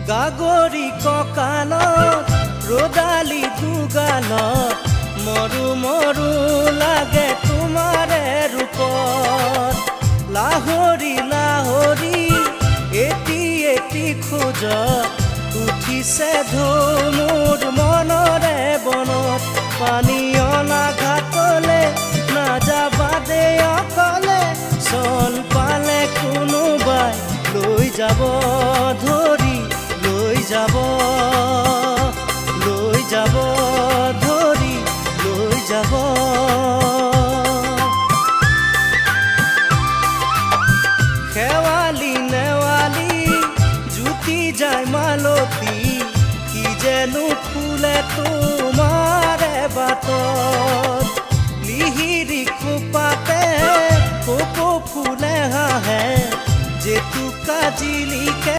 গাগৰি কঁকালত ৰদালি দুগালত মৰু মৰু লাগে তোমাৰে ৰূপত লাহৰি লাহৰি এটি এটি খোজত উঠিছে ঢৌ মোৰ মনৰে বনত পানী অনা ঘাটলে নাযাবা দে অকলে চন পালে কোনোবাই লৈ যাব ধৰি লৈ যাব ধৰি লৈ যাব খেৱালি নেৱালি জুতি যায় মালতী কি যেনো ফুলে তোমাৰে বাটত লিহিৰি খোপাতে কপৌ ফুলে হাঁহে জেতুকা জিলিকে